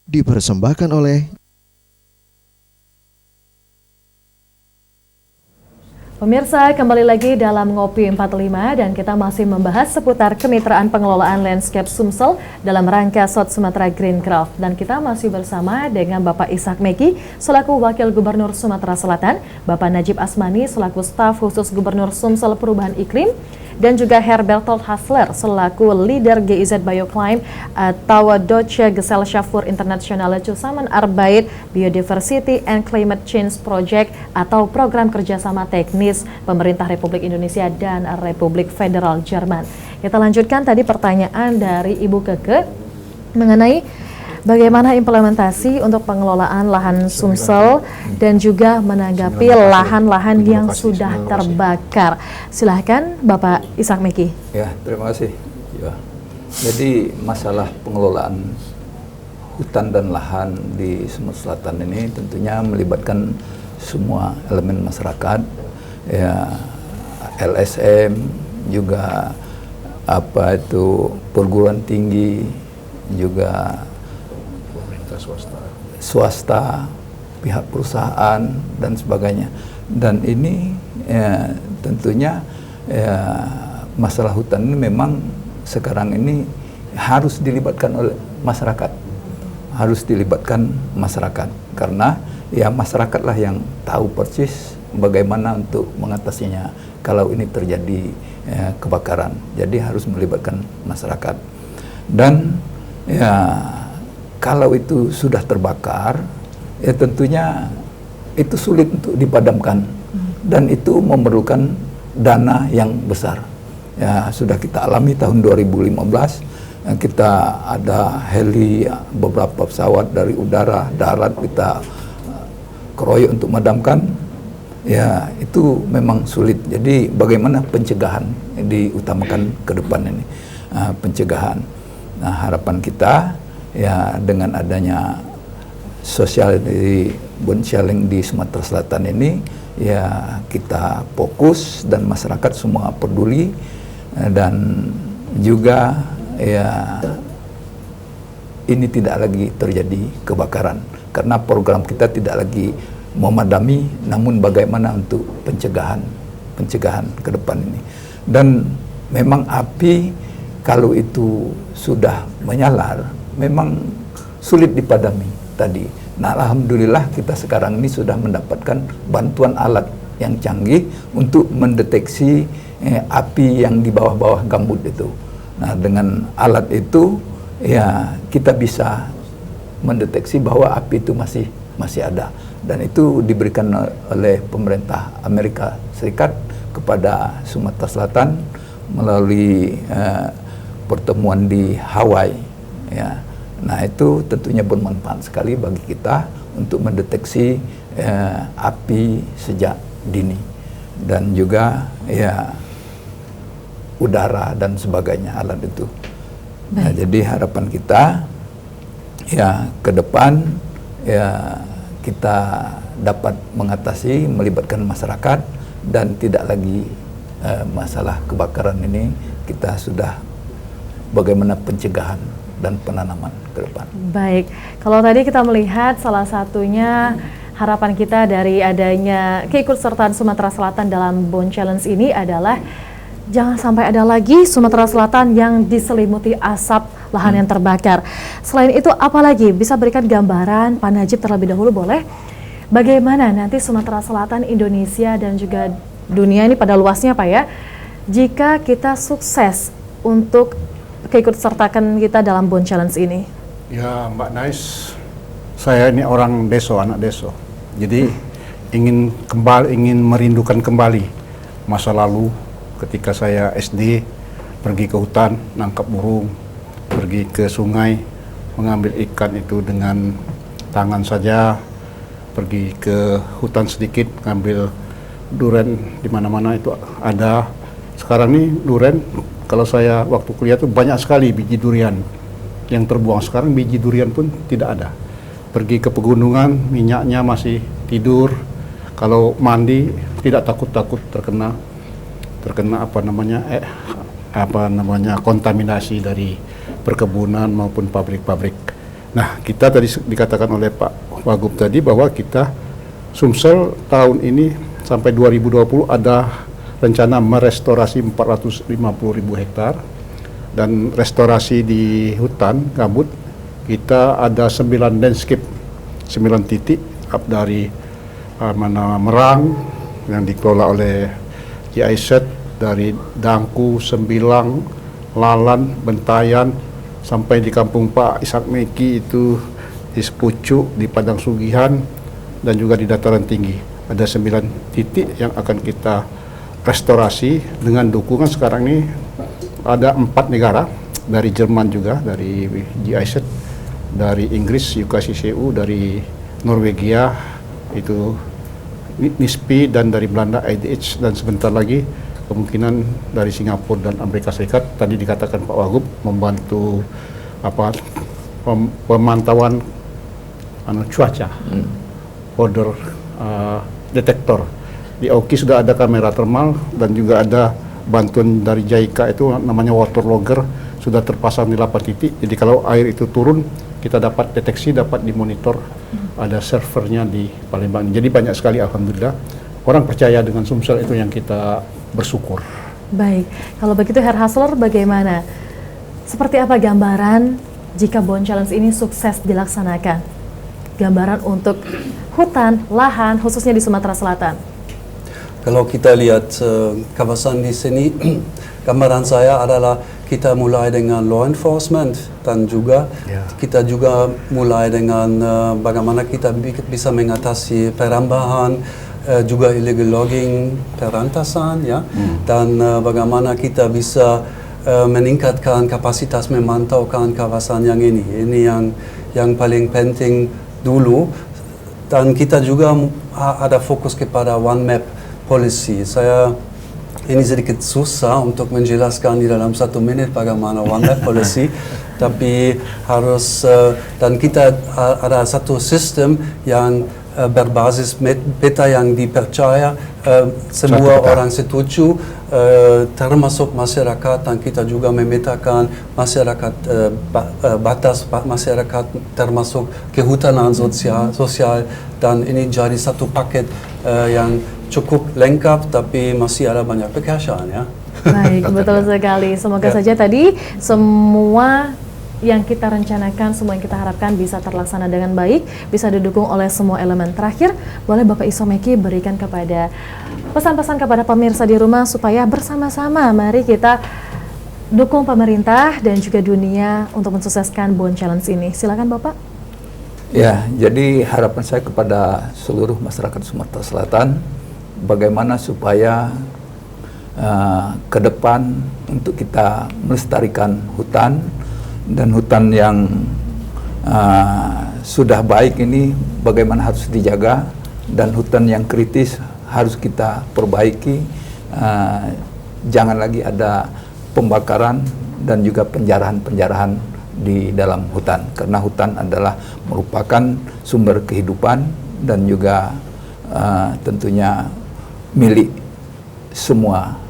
dipersembahkan oleh Pemirsa, kembali lagi dalam Ngopi 45 dan kita masih membahas seputar kemitraan pengelolaan landscape Sumsel dalam rangka SOT Sumatera Green Growth. Dan kita masih bersama dengan Bapak Ishak Meki selaku Wakil Gubernur Sumatera Selatan, Bapak Najib Asmani selaku Staf Khusus Gubernur Sumsel Perubahan Iklim, dan juga Herbertold Hassler selaku Leader GIZ Bioclimate atau Deutsche Gesellschaft für internationale Zusammenarbeit Biodiversity and Climate Change Project atau Program Kerjasama Teknis Pemerintah Republik Indonesia dan Republik Federal Jerman. Kita lanjutkan tadi pertanyaan dari Ibu Keke mengenai bagaimana implementasi untuk pengelolaan lahan Sumsel dan juga menanggapi lahan-lahan yang sudah terbakar. Silahkan Bapak Ishak Meki. Ya, terima kasih. Ya. Jadi masalah pengelolaan hutan dan lahan di Sumatera Selatan ini tentunya melibatkan semua elemen masyarakat, ya, LSM, juga perguruan tinggi, juga swasta, pihak perusahaan dan sebagainya. Dan ini ya, tentunya ya, masalah hutan ini memang sekarang ini harus dilibatkan oleh masyarakat, karena ya masyarakatlah yang tahu persis bagaimana untuk mengatasinya kalau ini terjadi ya, kebakaran. Jadi harus melibatkan masyarakat. Dan ya kalau itu sudah terbakar, ya tentunya itu sulit untuk dipadamkan dan itu memerlukan dana yang besar. Ya sudah kita alami tahun 2015, kita ada heli, beberapa pesawat dari udara, darat kita keroyok untuk memadamkan. Ya itu memang sulit. Jadi bagaimana pencegahan diutamakan ke depan ini, pencegahan. Nah harapan kita ya dengan adanya sosial di bonshaling di Sumatera Selatan ini ya kita fokus dan masyarakat semua peduli dan juga ya ini tidak lagi terjadi kebakaran karena program kita tidak lagi memadami namun bagaimana untuk pencegahan ke depan ini. Dan memang api kalau itu sudah menyalar memang sulit dipadami tadi. Nah, alhamdulillah kita sekarang ini sudah mendapatkan bantuan alat yang canggih untuk mendeteksi api yang di bawah-bawah gambut itu. Nah, dengan alat itu ya kita bisa mendeteksi bahwa api itu masih ada dan itu diberikan oleh pemerintah Amerika Serikat kepada Sumatera Selatan melalui pertemuan di Hawaii ya. Nah itu tentunya bermanfaat sekali bagi kita untuk mendeteksi api sejak dini dan juga ya udara dan sebagainya alat itu. Nah, jadi harapan kita ya ke depan ya kita dapat mengatasi melibatkan masyarakat dan tidak lagi masalah kebakaran ini kita sudah bagaimana pencegahan dan penanaman ke depan. Baik, kalau tadi kita melihat salah satunya harapan kita dari adanya keikutsertaan Sumatera Selatan dalam Bond Challenge ini adalah jangan sampai ada lagi Sumatera Selatan yang diselimuti asap lahan yang terbakar. Selain itu, apalagi bisa berikan gambaran Pak Najib terlebih dahulu boleh? Bagaimana nanti Sumatera Selatan, Indonesia dan juga dunia ini pada luasnya Pak ya, jika kita sukses untuk keikutsertakan kita dalam Bond Challenge ini? Ya Mbak Nais, saya ini orang deso, anak deso. Jadi ingin merindukan kembali masa lalu ketika saya SD pergi ke hutan, nangkap burung, pergi ke sungai, mengambil ikan itu dengan tangan saja, pergi ke hutan sedikit, ngambil duren di mana-mana itu ada. Sekarang ini duren, kalau saya waktu kuliah itu banyak sekali biji durian yang terbuang. Sekarang biji durian pun tidak ada. Pergi ke pegunungan, minyaknya masih tidur. Kalau mandi tidak takut-takut terkena kontaminasi dari perkebunan maupun pabrik-pabrik Nah, kita tadi dikatakan oleh Pak Wagub tadi bahwa kita Sumsel tahun ini sampai 2020 ada rencana merestorasi 450.000 hektar, dan restorasi di hutan gambut kita ada 9 landscape, 9 titik dari Merang yang dikelola oleh GIZ, dari Dangku, Sembilang, Lalan, Bentayan, sampai di kampung Pak Ishak Meki itu di Sepucuk, di Padang Sugihan, dan juga di dataran tinggi. Ada 9 titik yang akan kita restorasi dengan dukungan sekarang ini ada 4 negara, dari Jerman juga, dari GIZ, dari Inggris UKCCU, dari Norwegia itu NISP, dan dari Belanda IDH, dan sebentar lagi kemungkinan dari Singapura dan Amerika Serikat. Tadi dikatakan Pak Wagub membantu pemantauan cuaca, powder detektor. Di Oki sudah ada kamera thermal, dan juga ada bantuan dari JICA itu namanya water logger, sudah terpasang di 8 titik. Jadi kalau air itu turun, kita dapat deteksi, dapat dimonitor. Ada servernya di Palembang. Jadi banyak sekali, alhamdulillah, orang percaya dengan Sumsel, itu yang kita bersyukur. Baik, kalau begitu Herr Hassler, bagaimana? Seperti apa gambaran jika Bond Challenge ini sukses dilaksanakan? Gambaran untuk hutan, lahan, khususnya di Sumatera Selatan. Kalau kita lihat kawasan di sini, gambaran saya adalah kita mulai dengan law enforcement, dan juga kita juga mulai dengan bagaimana kita bisa mengatasi perambahan, juga illegal logging, perantasan, ya, dan bagaimana kita bisa meningkatkan kapasitas memantaukan kawasan yang ini. Ini yang paling penting dulu, dan kita juga ada fokus kepada one map policy. Ini sedikit susah untuk menjelaskan di dalam 1 menit bagaimana one map policy, tapi harus, dan kita ada satu sistem yang berbasis peta yang dipercaya, semua orang setuju, termasuk masyarakat, dan kita juga memetakan masyarakat, batas masyarakat termasuk kehutanan sosial, dan ini jadi satu paket yang cukup lengkap, tapi masih ada banyak pekerjaan, ya. Baik, betul sekali. Semoga saja tadi semua yang kita rencanakan, semua yang kita harapkan bisa terlaksana dengan baik, bisa didukung oleh semua elemen. Terakhir, boleh Bapak Ishak Meki berikan kepada pesan-pesan kepada pemirsa di rumah supaya bersama-sama mari kita dukung pemerintah dan juga dunia untuk mensukseskan Bond Challenge ini. Silakan Bapak. Ya, jadi harapan saya kepada seluruh masyarakat Sumatera Selatan, bagaimana supaya ke depan untuk kita melestarikan hutan, dan hutan yang sudah baik ini bagaimana harus dijaga, dan hutan yang kritis harus kita perbaiki. Jangan lagi ada pembakaran dan juga penjarahan-penjarahan di dalam hutan, karena hutan adalah merupakan sumber kehidupan dan juga tentunya milik semua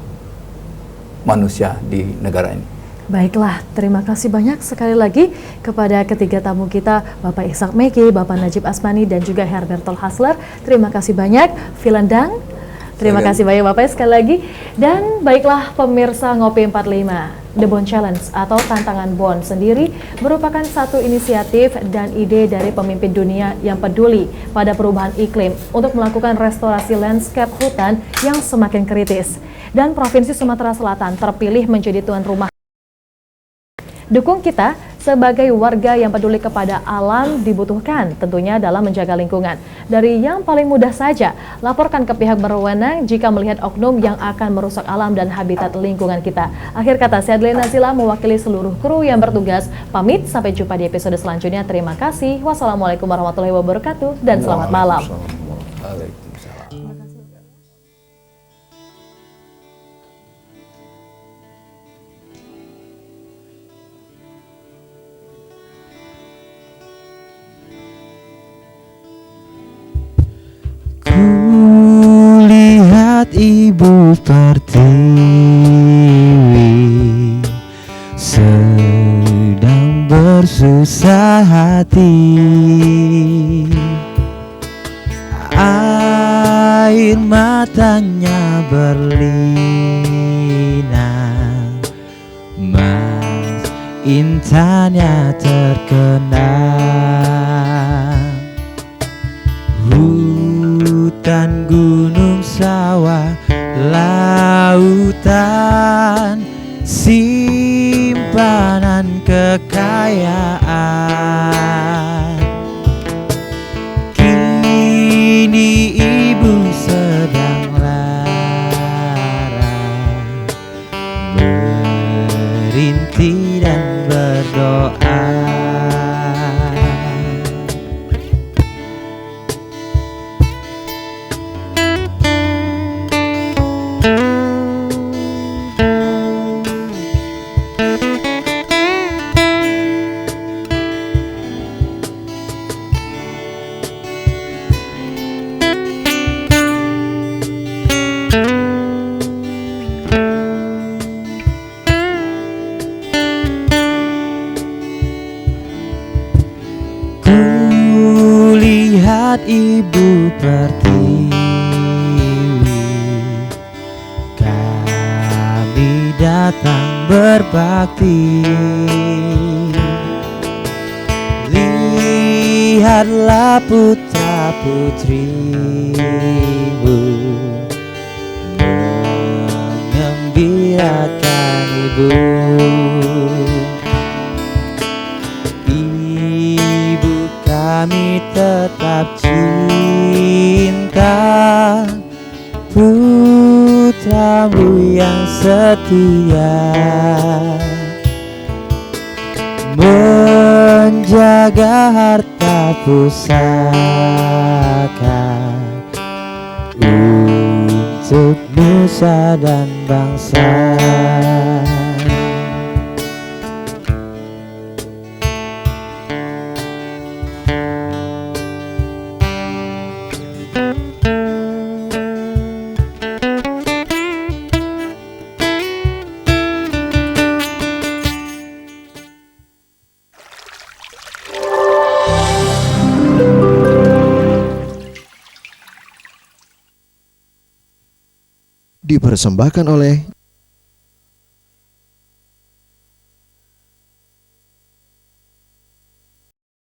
manusia di negara ini. Baiklah, terima kasih banyak sekali lagi kepada ketiga tamu kita, Bapak Ishak Meki, Bapak Najib Asmani, dan juga Herbertol Hassler. Terima kasih banyak, Vielen Dank. Terima kasih banyak Bapak sekali lagi. Dan baiklah pemirsa Ngopi 45, The Bond Challenge atau Tantangan Bond sendiri merupakan satu inisiatif dan ide dari pemimpin dunia yang peduli pada perubahan iklim untuk melakukan restorasi landscape hutan yang semakin kritis. Dan Provinsi Sumatera Selatan terpilih menjadi tuan rumah. Dukung kita sebagai warga yang peduli kepada alam dibutuhkan tentunya dalam menjaga lingkungan. Dari yang paling mudah saja, laporkan ke pihak berwenang jika melihat oknum yang akan merusak alam dan habitat lingkungan kita. Akhir kata, saya Adeline Nazila mewakili seluruh kru yang bertugas. Pamit, sampai jumpa di episode selanjutnya. Terima kasih. Wassalamualaikum warahmatullahi wabarakatuh dan selamat malam. Kulihat ibu pertiwi sedang bersusah hati. hati, air matanya berlinang, mas intannya terkenang. Hutan, gunung, sawah, lautan, simpanan kekayaan. Kini ibu sedang lara, merintih dan berdoa. Kulihat ibu pertiwi, kami datang berbakti. Lihatlah putra putrimu mengembirakan ibu. Kami tetap cinta putramu yang setia, menjaga harta pusaka untuk nusa dan bangsa. Dipersembahkan oleh